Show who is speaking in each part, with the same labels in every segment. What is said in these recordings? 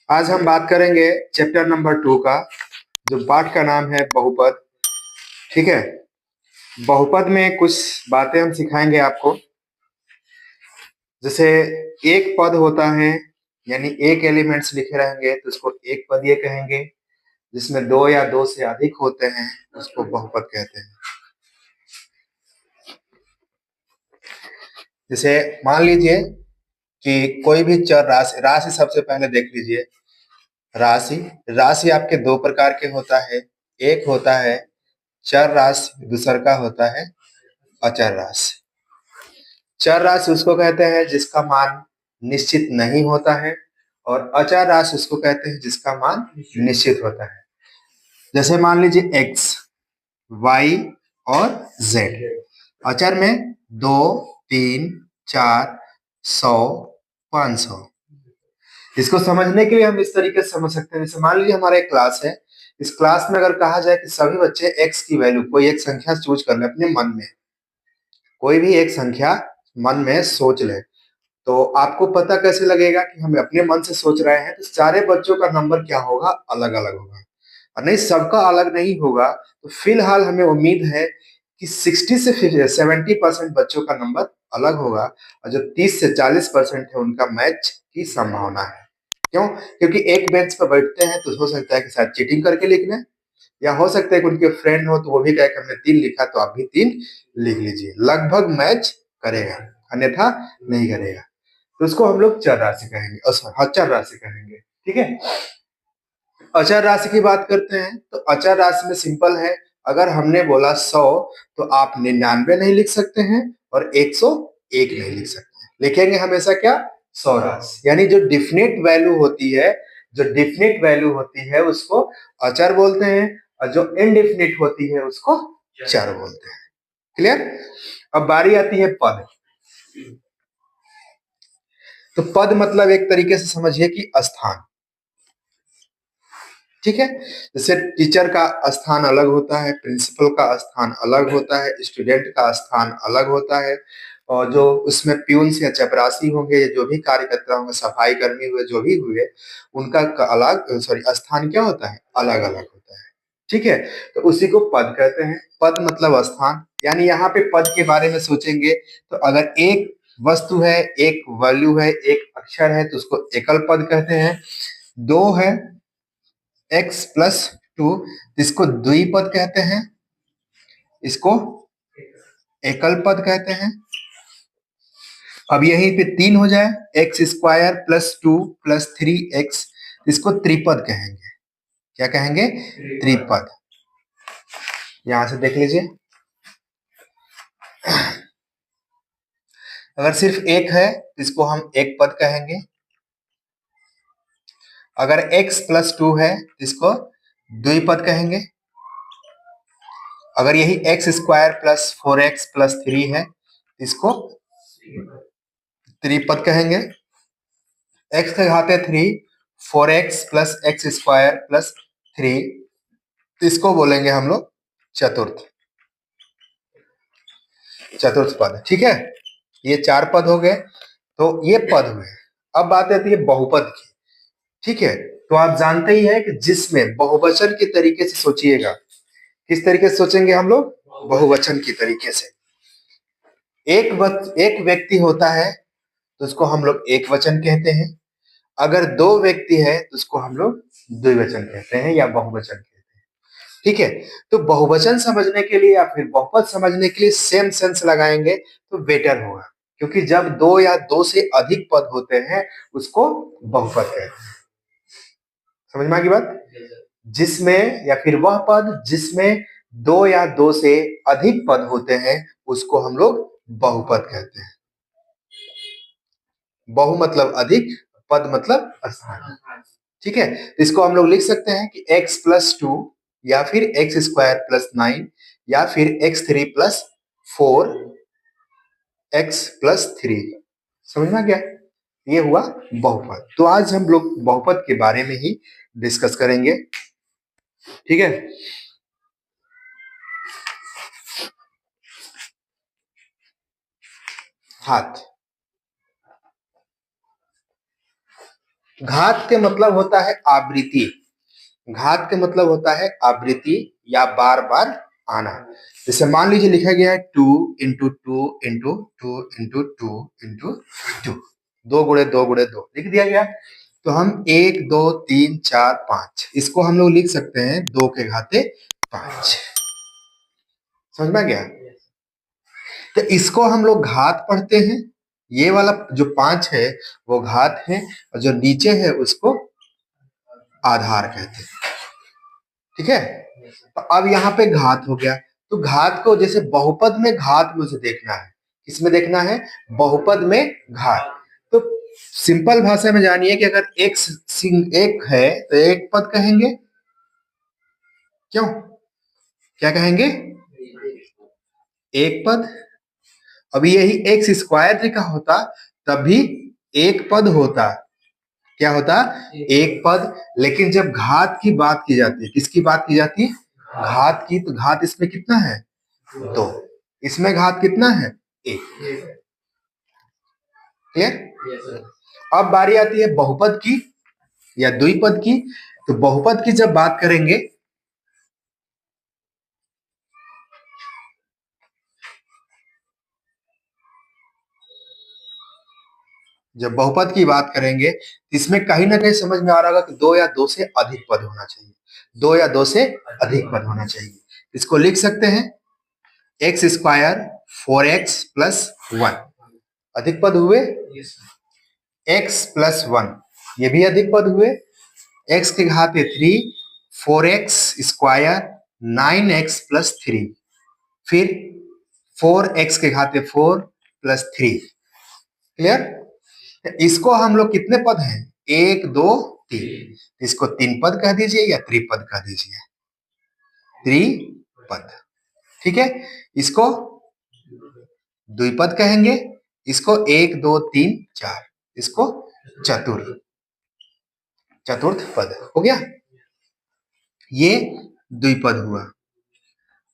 Speaker 1: आज हम बात करेंगे चैप्टर नंबर 2 का, जो पाठ का नाम है बहुपद। ठीक है। बहुपद में कुछ बातें हम सिखाएंगे आपको। जैसे एक पद होता है, यानी एक एलिमेंट्स लिखे रहेंगे तो उसको एक पद ये कहेंगे। जिसमें दो या दो से अधिक होते हैं उसको बहुपद कहते हैं। जैसे मान लीजिए कि कोई भी चर राशि राशि सबसे पहले देख लीजिए। राशि राशि आपके दो प्रकार के होता है। एक होता है चर राशि, दूसरा का होता है अचर राशि। चर राशि उसको कहते हैं जिसका मान निश्चित नहीं होता है, और अचर राशि उसको कहते हैं जिसका मान निश्चित होता है। जैसे मान लीजिए x, y और z। अचर में 2, 3, 4, 100, 500। इसको समझने के लिए हम इस तरीके से समझ सकते हैं। जैसे मान लीजिए हमारा एक क्लास है। इस क्लास में अगर कहा जाए कि सभी बच्चे x की वैल्यू कोई एक संख्या चूज कर ले अपने मन में, कोई भी एक संख्या मन में सोच ले, तो आपको पता कैसे लगेगा कि हम अपने मन से सोच रहे हैं? तो सारे बच्चों का नंबर क्या होगा? अलग अलग होगा। और नहीं, सबका अलग नहीं होगा। तो फिलहाल हमें उम्मीद है कि 60 से 70% बच्चों का नंबर अलग होगा, और जो 30 से 40% है उनका मैच की संभावना है। क्यों? क्योंकि एक बेंच पर बैठते हैं तो हो सकता है कि शायद चीटिंग करके लिख लें, या हो सकता है कि उनके फ्रेंड हो तो वो भी कहे कि हमने 3 लिखा तो आप भी 3 लिख लीजिए। लगभग मैच करेगा, अन्यथा नहीं करेगा। तो उसको हम लोग चर राशि कहेंगे, अचर राशि कहेंगे। ठीक है। अचर राशि की बात करते हैं तो अचर राशि में सिंपल है। अगर हमने बोला 100 तो आप 99 नहीं लिख सकते हैं और 101 नहीं लिख सकते हैं। लिखेंगे हमेशा क्या? 100 राशि। यानी जो डिफिनिट वैल्यू होती है, जो डिफिनिट वैल्यू होती है उसको अचर बोलते हैं, और जो इनडिफिनिट होती है उसको चर बोलते हैं। क्लियर? अब बारी आती है पद। तो पद मतलब एक तरीके से समझिए कि स्थान। ठीक है। जैसे टीचर का स्थान अलग होता है, प्रिंसिपल का स्थान अलग होता है, स्टूडेंट का स्थान अलग होता है, और जो उसमें प्यून्स या चपरासी होंगे या जो भी कार्यकर्ता होंगे, सफाई कर्मी हुए, जो भी हुए, उनका अलग स्थान क्या होता है? अलग अलग होता है। ठीक है। तो उसी को पद कहते हैं। पद मतलब स्थान। यानी यहाँ पे पद के बारे में सोचेंगे तो अगर एक वस्तु है, एक वैल्यू है, एक अक्षर है तो उसको एकल पद कहते हैं। दो है x+2, इसको द्विपद कहते हैं, इसको एकल पद कहते हैं। अब यहीं पे 3 हो जाए, x² + 2 + 3x, इसको त्रिपद कहेंगे। क्या कहेंगे? त्रिपद। यहां से देख लीजिए। अगर सिर्फ एक है तो इसको हम एक पद कहेंगे। अगर x+2 है तो इसको द्विपद कहेंगे। अगर यही x² + 4x + 3 है इसको त्रिपद कहेंगे। x के घाते 3, 4x + x² + 3, इसको बोलेंगे हम लोग चतुर्थ चतुर्थ पद। ठीक है। ये 4 पद हो गए। तो ये पद हुए। अब बात आती है बहुपद की। ठीक है। तो आप जानते ही हैं कि जिसमें बहुवचन के तरीके से सोचिएगा। किस तरीके से सोचेंगे हम लोग? बहुवचन की तरीके से। एक व्यक्ति होता है तो उसको हम लोग एक वचन कहते हैं। अगर दो व्यक्ति है तो उसको हम लोग द्विवचन कहते हैं या बहुवचन कहते हैं। ठीक है। तो बहुवचन समझने के लिए या फिर बहुपद समझने के लिए सेम सेंस लगाएंगे तो बेटर होगा, क्योंकि जब दो या दो से अधिक पद होते हैं उसको बहुपद कहते हैं। समझ में आ गई बात? जिसमें या फिर वह पद जिसमें दो या दो से अधिक पद होते हैं उसको हम लोग बहुपद कहते हैं। बहु मतलब अधिक, पद मतलब स्थान। ठीक है। तो इसको हम लोग लिख सकते हैं कि x+2 या फिर x² + 9 या फिर x3+4 x+3। समझ में आ गया? ये हुआ बहुपद। तो आज हम लोग बहुपद के बारे में ही डिस्कस करेंगे। ठीक है। हाथ घात के मतलब होता है आवृत्ति, घात के मतलब होता है आवृत्ति या बार बार आना। जैसे मान लीजिए लिखा गया है 2 × 2 × 2 × 2 × 2 लिख दिया गया। तो हम 1 2 3 4 5 इसको हम लोग लिख सकते हैं 2 के घाते 5। समझ में आ गया? तो इसको हम लोग घात पढ़ते हैं, ये वाला जो 5 है वो घात है और जो नीचे है उसको आधार कहते हैं। ठीक है, तो अब यहाँ पे घात हो गया। तो घात को जैसे बहुपद में घात में उसे देखना है, किसमें देखना है? बहुपद में घात। तो सिंपल भाषा में जानिए कि अगर एक है तो एक पद कहेंगे, क्यों, क्या कहेंगे? एक पद। अब यही एक्स स्क्वायर का होता तब भी एक पद होता। क्या होता? एक पद। लेकिन जब घात की बात की जाती है, किसकी बात की जाती है? घात की। तो घात इसमें कितना है? 2। इसमें घात कितना है? 1। क्लियर? अब बारी आती है बहुपद की या द्विपद की। तो बहुपद की जब बात करेंगे, जब बहुपद की बात करेंगे इसमें कहीं ना कहीं समझ में आ रहा होगा कि 2 या 2 से अधिक पद होना चाहिए, 2 या 2 से अधिक पद होना चाहिए। इसको लिख सकते हैं एक्स स्क्वायर 4x + 1 अधिक पद हुए, x + 1 ये भी अधिक पद हुए, x के घाते 3, 4x स्क्वायर 9x + 3, फिर 4x के घाते 4 + 3। क्लियर? इसको हम लोग कितने पद हैं? 1 2 3। इसको 3 पद कह दीजिए या त्रिपद कह दीजिए, त्रिपद। ठीक है, इसको द्विपद कहेंगे, इसको 1 2 3 4, इसको चतुर्थ पद हो गया। ये द्विपद हुआ।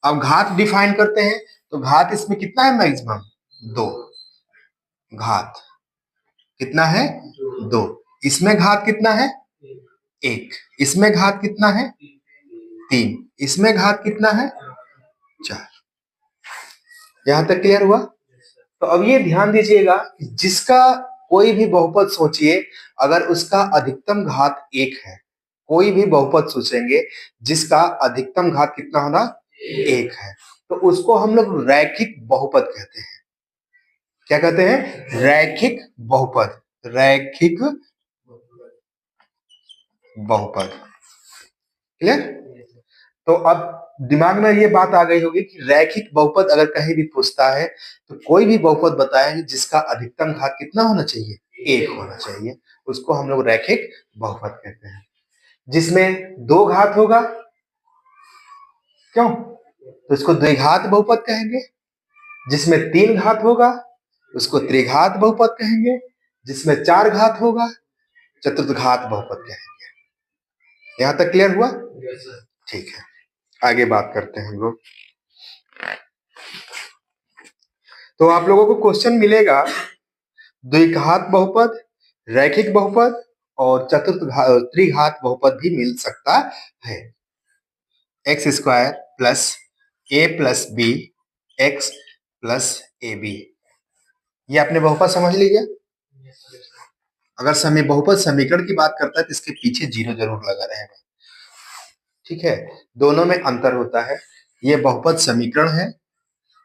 Speaker 1: अब घात डिफाइन करते हैं, तो घात इसमें कितना है? मैक्सिमम 2। घात कितना है? 2। इसमें घात कितना है? 1। इसमें घात कितना है? 3। इसमें घात कितना है? 4। यहां तक क्लियर हुआ? तो अब ये ध्यान दीजिएगा कि जिसका कोई भी बहुपद सोचिए, अगर उसका अधिकतम घात 1 है, कोई भी बहुपद सोचेंगे जिसका अधिकतम घात कितना होना? 1 है, तो उसको हम लोग रैखिक बहुपद कहते हैं। क्या कहते हैं? रैखिक बहुपद। रैखिक बहुपद। क्लियर? तो अब दिमाग में ये बात आ गई होगी कि रैखिक बहुपद अगर कहीं भी पूछता है तो कोई भी बहुपद बताएं जिसका अधिकतम घात कितना होना चाहिए? 1 होना चाहिए, उसको हम लोग रैखिक बहुपद कहते हैं। जिसमें 2 घात होगा, क्यों, तो इसको द्विघात बहुपद कहेंगे। जिसमें 3 घात होगा उसको त्रिघात बहुपद कहेंगे। जिसमें 4 घात होगा चतुर्थ घात बहुपद कहेंगे। यहां तक क्लियर हुआ? ठीक है, आगे बात करते हैं हम लोग। तो आप लोगों को क्वेश्चन मिलेगा द्विघात बहुपद, रैखिक बहुपद और त्रिघात बहुपद भी मिल सकता है। X square plus a + b x + ab, ये आपने बहुपद समझ लीजिए। अगर समय बहुपद समीकरण की बात करता है तो इसके पीछे 0 जरूर लगा रहेगा। ठीक है, दोनों में अंतर होता है। ये बहुपद समीकरण है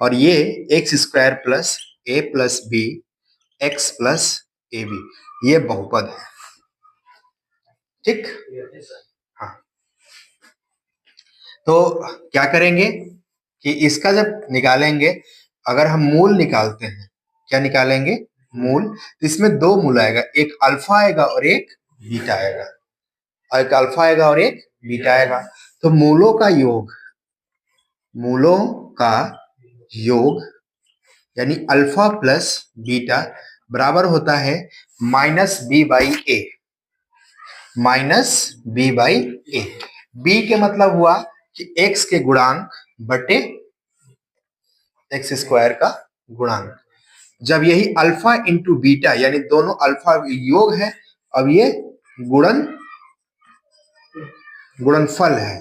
Speaker 1: और ये x square plus a + b x + ab ये बहुपद है। ठीक, हाँ। तो क्या करेंगे कि इसका जब निकालेंगे, अगर हम मूल निकालते हैं, क्या निकालेंगे? मूल। तो इसमें 2 मूल आएगा, एक अल्फा आएगा और एक बीटा आएगा, और एक अल्फा आएगा और एक बीटा आएगा। तो मूलों का योग यानी अल्फा प्लस बीटा बराबर होता है -b/a। -b/a। b के मतलब हुआ कि x के गुणांक बटे एक्स स्क्वायर का गुणांक। जब यही अल्फा इंटू बीटा यानी दोनों अल्फा योग है, अब ये गुणन गुणनफल है,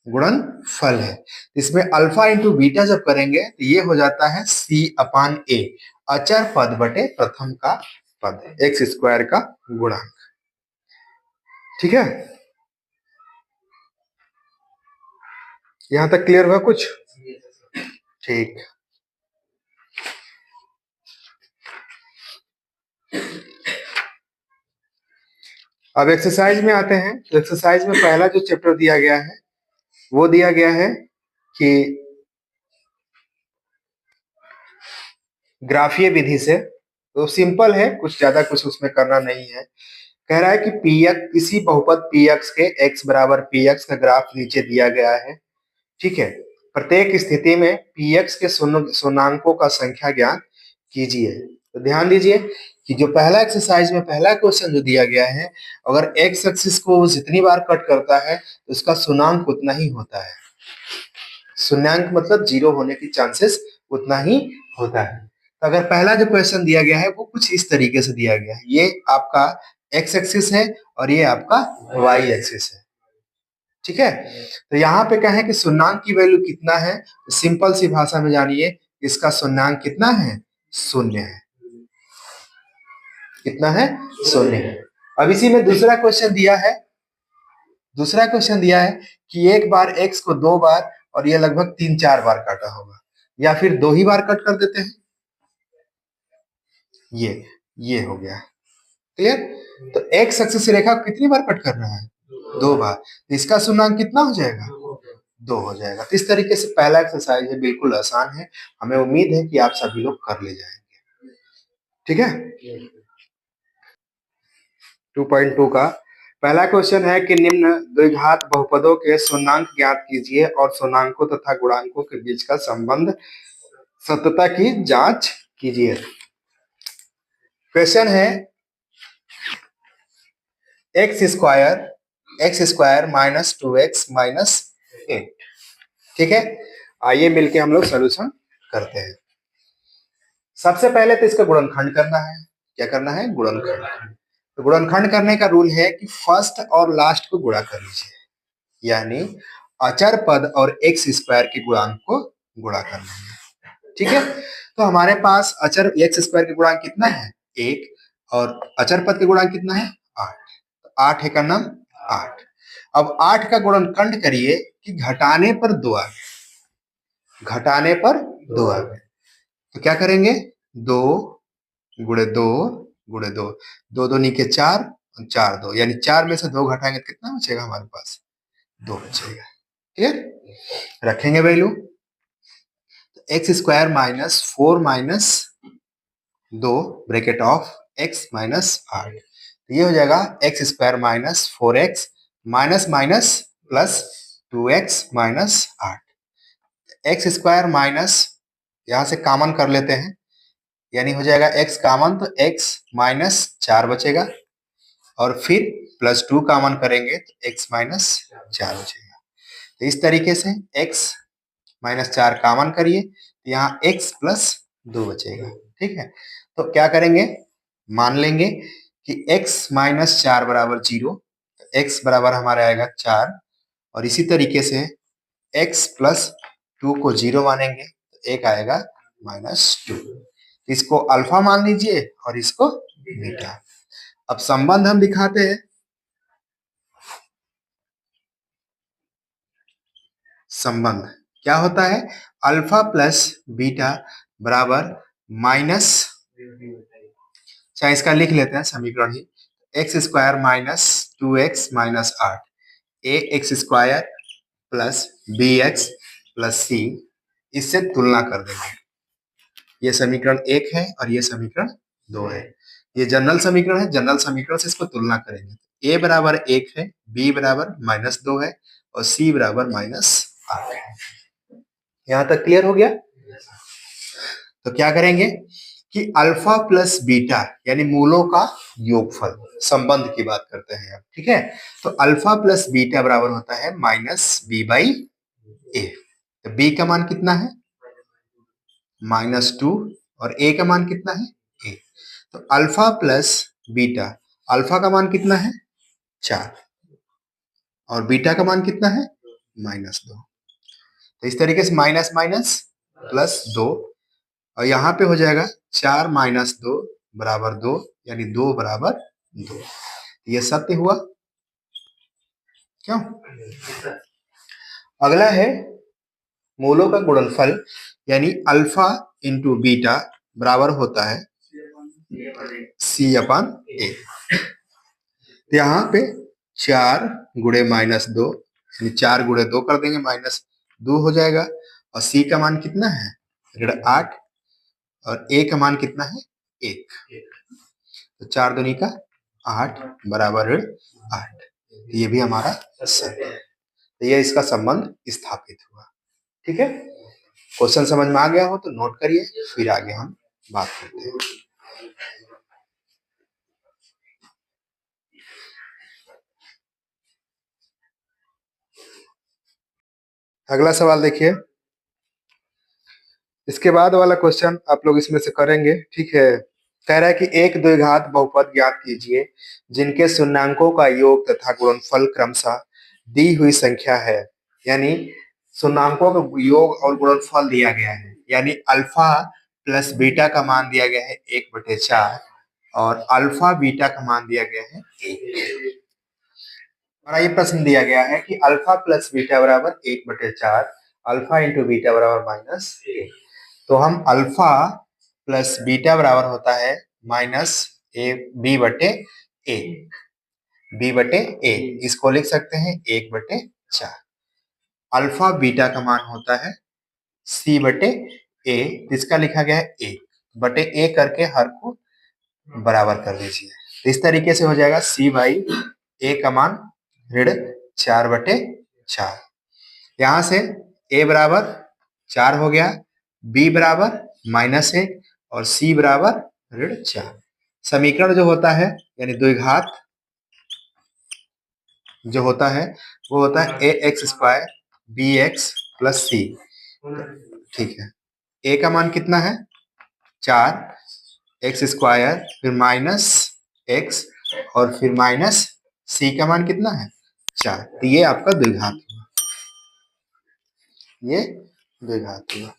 Speaker 1: गुणनफल है। इसमें अल्फा इंटू बीटा जब करेंगे तो ये हो जाता है C/A, अचर पद बटे प्रथम का पद, एक्स स्क्वायर का गुणांक। ठीक है, यहां तक क्लियर हुआ कुछ? ठीक। अब एक्सरसाइज में आते हैं। तो एक्सरसाइज में पहला जो चैप्टर दिया गया है वो दिया गया है कि ग्राफीय विधि से, तो सिंपल है, कुछ ज्यादा कुछ उसमें करना नहीं है। कह रहा है कि किसी बहुपद पी एक्स के x बराबर पी एक्स का ग्राफ नीचे दिया गया है। ठीक है, प्रत्येक स्थिति में पी एक्स के शून्याङ्कों का संख्या ज्ञात कीजिए। तो ध्यान दीजिए कि जो पहला एक्सरसाइज में पहला क्वेश्चन जो दिया गया है, अगर एक्स एक्सिस को जितनी बार कट करता है तो उसका शून्याङ्क उतना ही होता है। शून्याङ्क मतलब जीरो होने की चांसेस उतना ही होता है। तो अगर पहला जो क्वेश्चन दिया गया है वो कुछ इस तरीके से दिया गया है, ये आपका एक्स एक्सिस है और ये आपका वाई एक्सिस है। ठीक है, तो यहाँ पे कहें कि शून्याङ्क की वैल्यू कितना है, तो सिंपल सी भाषा में जानिए इसका शून्याङ्क कितना है, शून्य है। कितना है, शून्य है। अब इसी में दूसरा क्वेश्चन दिया है, दूसरा क्वेश्चन दिया है कि एक बार एक्स को 2 बार और ये लगभग 3-4 बार काटा होगा, या फिर 2 ही बार कट कर देते हैं। ये हो गया क्लियर। तो एक्स एक्सिस रेखा कितनी बार कट कर रहा है, 2 बार। तो इसका शून्याङ्क कितना हो जाएगा, 2 हो जाएगा। तो इस तरीके से पहला एक्सरसाइज है, बिल्कुल आसान है। हमें उम्मीद है कि आप सभी लोग कर ले जाएंगे। ठीक है, 2.2 का पहला क्वेश्चन है कि निम्न द्विघात बहुपदों के शून्याङ्क ज्ञात कीजिए और शून्याङ्कों तथा गुणांकों के बीच का संबंध सत्यता की जांच कीजिए। क्वेश्चन है x square minus 2x minus 8। ठीक है, आइए मिलके हम लोग सोल्यूशन करते हैं। सबसे पहले तो इसका गुणनखंड करना है। क्या करना है, गुणनखंड। तो गुणनखंड करने का रूल है कि फर्स्ट और लास्ट को गुणा कर लीजिए, यानी अचर पद और एक्स स्क्वायर के गुणांक को गुणा करना है। ठीक है, तो हमारे पास अचर एक्स स्क्वायर के गुणांक कितना है, 1, और अचर पद के गुणांक कितना है, 8। तो 8 है का नाम 8। अब 8 का गुणनखंड करिए कि घटाने पर 2 आ गए, घटाने पर 2 आ गए। तो क्या करेंगे, 2 गुणे 2 गुणे 2, 2 2 नीचे 4, 4 2, यानी 4 में से 2 घटाएंगे तो कितना बचेगा हमारे पास, 2 बचेगा। क्लियर, रखेंगे value. X square minus 4 minus 2 bracket of x minus 8, तो ये हो जाएगा x square minus 4x minus minus plus 2x minus 8। X square minus, यहां से कॉमन कर लेते हैं, यानी हो जाएगा x कॉमन, तो x माइनस 4 बचेगा, और फिर प्लस 2 कॉमन करेंगे तो x माइनस 4 बचेगा। तो इस तरीके से x माइनस 4 कॉमन करिए, तो यहाँ x प्लस 2 बचेगा। ठीक है, तो क्या करेंगे, मान लेंगे कि x माइनस 4 बराबर 0, तो x बराबर हमारा आएगा 4, और इसी तरीके से x प्लस 2 को 0 मानेंगे तो 1 आएगा -2। इसको अल्फा मान लीजिए और इसको बीटा। अब संबंध हम दिखाते हैं। संबंध क्या होता है, अल्फा प्लस बीटा बराबर माइनस, चाहे इसका लिख लेते हैं समीकरण ही, x square minus 2x minus 8, a x square plus b x plus c, इससे तुलना कर देंगे। ये समीकरण 1 है और ये समीकरण 2 है। ये जनरल समीकरण है, जनरल समीकरण से इसको तुलना करेंगे। a बराबर 1 है, b बराबर -2 है, और c बराबर -8 है। यहां तक क्लियर हो गया। तो क्या करेंगे कि अल्फा प्लस बीटा यानी मूलों का योगफल, संबंध की बात करते हैं अब। ठीक है, तो अल्फा प्लस बीटा बराबर होता है -b/a। तो b का मान कितना है, -2, और a का मान कितना है, a। तो अल्फा प्लस बीटा, अल्फा का मान कितना है 4 और बीटा का मान कितना है -2। तो इस तरीके से माइनस माइनस +2 और यहाँ पे हो जाएगा 4 - 2 बराबर 2 यानी 2 बराबर 2। ये सत्य हुआ क्यों? अगला है मूलों का गुणनफल यानी अल्फा इंटू बीटा बराबर होता है C/A। यहाँ पे 4 गुणे -2 यानी 4 गुणे 2 कर देंगे -2 हो जाएगा और C का मान कितना है ऋण 8 और A का मान कितना है 1। तो 4 दूनी का 8 बराबर ऋण 8। ये भी हमारा सत्य है। तो ये इसका संबंध स्थापित हुआ। ठीक है, क्वेश्चन समझ में आ गया हो तो नोट करिए, फिर आगे हम बात करते हैं। अगला सवाल देखिए, इसके बाद वाला क्वेश्चन आप लोग इसमें से करेंगे। ठीक है, कह रहा है कि एक द्विघात बहुपद ज्ञात कीजिए जिनके शून्यांकों का योग तथा गुणनफल क्रमशः दी हुई संख्या है। यानी शून्यांकों का योग और गुणनफल दिया गया है, यानी अल्फा प्लस बीटा का मान दिया गया है 1/4 और अल्फा बीटा का मान दिया गया है 1। और ये प्रश्न दिया गया है कि अल्फा प्लस बीटा बराबर 1/4, अल्फा इंटू बीटा बराबर -1। तो हम अल्फा प्लस बीटा बराबर होता है -b/a, b/a इसको लिख सकते हैं 1/4। अल्फा बीटा का मान होता है c/a, इसका लिखा गया है 1/a करके हर को बराबर कर दीजिए। तो इस तरीके से हो जाएगा c/a का मान ऋण 4/4। यहाँ से a बराबर 4 हो गया, b बराबर -1 और c बराबर ऋण 4। समीकरण जो होता है यानी द्विघात जो होता है वो होता है ax² bx + c। ठीक है, a का मान कितना है 4, x² फिर -x और फिर c का मान कितना है 4। तो ये आपका द्विघात हुआ, ये द्विघात हुआ।